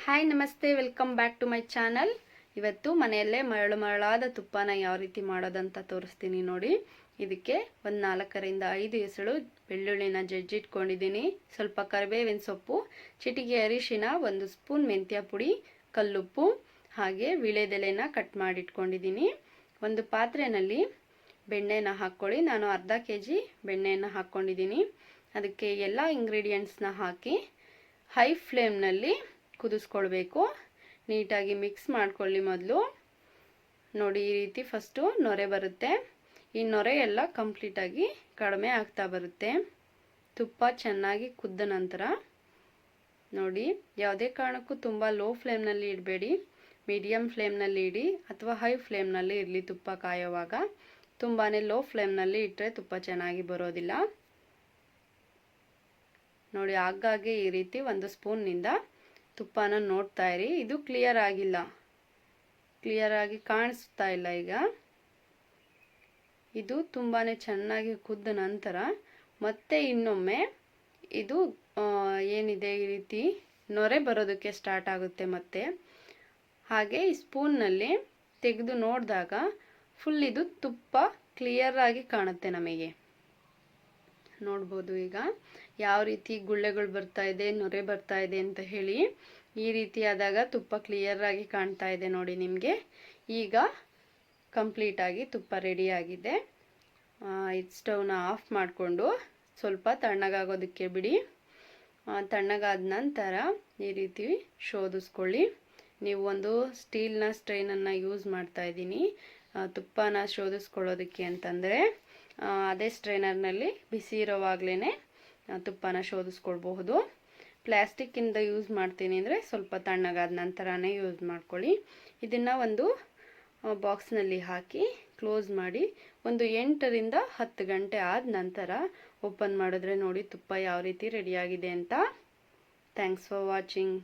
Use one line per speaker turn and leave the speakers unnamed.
Hi ನಮಸ್ತೆ, welcome back to my channel. ಇವತ್ತು ಮನೆಯಲ್ಲೇ ಮರಳಾದ ತುಪ್ಪನ ಯಾವ ರೀತಿ ಮಾಡೋದಂತ ತೋರಿಸ್ತೀನಿ ನೋಡಿ. ಇದಕ್ಕೆ ಒಂದು 4ರಿಂದ 5 ಎಸಳು ಬೆಳ್ಳುಳ್ಳಿನ ಜಜ್ಜಿಟ್ಕೊಂಡಿದ್ದೀನಿ, ಸ್ವಲ್ಪ ಕರಿಬೇವಿನ ಸೊಪ್ಪು, ಚಿಟಿಕೆ ಅರಿಶಿನ, 1 ಸ್ಪೂನ್ ಮೆಂತ್ಯ ಪುಡಿ, ಕಲ್ಲುಪ್ಪು, ಹಾಗೆ ವೀಳ್ಯದೆಲೆನ ಕಟ್ ಮಾಡಿಟ್ಕೊಂಡಿದ್ದೀನಿ. ಒಂದು ಪಾತ್ರೆಯಲ್ಲಿ ಬೆಣ್ಣೆನ ಹಾಕ್ಕೊಳ್ಳಿ. ನಾನು ಅರ್ಧ kg ಬೆಣ್ಣೆಯನ್ನು ಹಾಕ್ಕೊಂಡಿದ್ದೀನಿ. ಅದಕ್ಕೆ ಎಲ್ಲ ಇಂಗ್ರೀಡಿಯೆಂಟ್ಸ್ನ ಹಾಕಿ ಹೈ ಫ್ಲೇಮ್ನಲ್ಲಿ ಕುದಿಸ್ಕೊಳ್ಬೇಕು. ನೀಟಾಗಿ ಮಿಕ್ಸ್ ಮಾಡ್ಕೊಳ್ಳಿ. ಮೊದಲು ನೋಡಿ, ಈ ರೀತಿ ಫಸ್ಟು ನೊರೆ ಬರುತ್ತೆ. ಈ ನೊರೆ ಎಲ್ಲ ಕಂಪ್ಲೀಟಾಗಿ ಕಡಿಮೆ ಆಗ್ತಾ ಬರುತ್ತೆ ತುಪ್ಪ ಚೆನ್ನಾಗಿ ಕುದ್ದ ನಂತರ. ನೋಡಿ, ಯಾವುದೇ ಕಾರಣಕ್ಕೂ ತುಂಬ ಲೋ ಫ್ಲೇಮ್ನಲ್ಲಿ ಇಡಬೇಡಿ, ಮೀಡಿಯಮ್ ಫ್ಲೇಮ್ನಲ್ಲಿ ಇಡಿ ಅಥವಾ ಹೈ ಫ್ಲೇಮ್ನಲ್ಲಿ ಇರಲಿ. ತುಪ್ಪ ಕಾಯೋವಾಗ ತುಂಬಾ ಲೋ ಫ್ಲೇಮ್ನಲ್ಲಿ ಇಟ್ಟರೆ ತುಪ್ಪ ಚೆನ್ನಾಗಿ ಬರೋದಿಲ್ಲ. ನೋಡಿ, ಆಗಾಗ್ಗೆ ಈ ರೀತಿ 1 ಸ್ಪೂನ್ನಿಂದ ತುಪ್ಪನ ನೋಡ್ತಾ ಇರಿ. ಇದು ಕ್ಲಿಯರ್ ಆಗಿಲ್ಲ, ಕ್ಲಿಯರ್ ಆಗಿ ಕಾಣಿಸ್ತಾ ಇಲ್ಲ. ಈಗ ಇದು ತುಂಬಾ ಚೆನ್ನಾಗಿ ಕುದ್ದ ನಂತರ ಮತ್ತೆ ಇನ್ನೊಮ್ಮೆ ಇದು ಏನಿದೆ ಈ ರೀತಿ ನೊರೆ ಬರೋದಕ್ಕೆ ಸ್ಟಾರ್ಟ್ ಆಗುತ್ತೆ. ಮತ್ತೆ ಹಾಗೆ ಈ ಸ್ಪೂನ್ನಲ್ಲಿ ತೆಗೆದು ನೋಡಿದಾಗ ಫುಲ್ ಇದು ತುಪ್ಪ ಕ್ಲಿಯರ್ ಆಗಿ ಕಾಣುತ್ತೆ. ನಮಗೆ ನೋಡ್ಬೋದು ಈಗ ಯಾವ ರೀತಿ ಗುಳ್ಳೆಗಳು ಬರ್ತಾ ಇದೆ, ನೊರೆ ಬರ್ತಾ ಇದೆ ಅಂತ ಹೇಳಿ. ಈ ರೀತಿ ಆದಾಗ ತುಪ್ಪ ಕ್ಲಿಯರ್ ಆಗಿ ಕಾಣ್ತಾ ಇದೆ ನೋಡಿ ನಿಮಗೆ. ಈಗ ಕಂಪ್ಲೀಟಾಗಿ ತುಪ್ಪ ರೆಡಿ ಆಗಿದೆ. ಇದು ಸ್ಟವ್ನ ಆಫ್ ಮಾಡಿಕೊಂಡು ಸ್ವಲ್ಪ ತಣ್ಣಗಾಗೋದಕ್ಕೆ ಬಿಡಿ. ತಣ್ಣಗಾದ ನಂತರ ಈ ರೀತಿ ಶೋಧಿಸ್ಕೊಳ್ಳಿ. ನೀವು ಒಂದು ಸ್ಟೀಲ್ನ ಸ್ಟ್ರೈನನ್ನು ಯೂಸ್ ಮಾಡ್ತಾ ಇದ್ದೀನಿ ತುಪ್ಪನ ಶೋಧಿಸ್ಕೊಳ್ಳೋದಕ್ಕೆ ಅಂತಂದರೆ. ಅದೇ ಸ್ಟ್ರೈನರ್ನಲ್ಲಿ ಬಿಸಿ ಇರೋವಾಗಲೇ ತುಪ್ಪನ ಶೋಧಿಸ್ಕೊಳ್ಬಹುದು. ಪ್ಲ್ಯಾಸ್ಟಿಕ್ಕಿಂದ ಯೂಸ್ ಮಾಡ್ತೀನಿ ಅಂದರೆ ಸ್ವಲ್ಪ ತಣ್ಣಗಾದ ನಂತರನೇ ಯೂಸ್ ಮಾಡ್ಕೊಳ್ಳಿ. ಇದನ್ನು ಒಂದು ಬಾಕ್ಸ್ನಲ್ಲಿ ಹಾಕಿ ಕ್ಲೋಸ್ ಮಾಡಿ ಒಂದು 8ರಿಂದ 10 ಗಂಟೆ ಆದ ನಂತರ ಓಪನ್ ಮಾಡಿದ್ರೆ ನೋಡಿ ತುಪ್ಪ ಯಾವ ರೀತಿ ರೆಡಿಯಾಗಿದೆ ಅಂತ. Thanks for watching.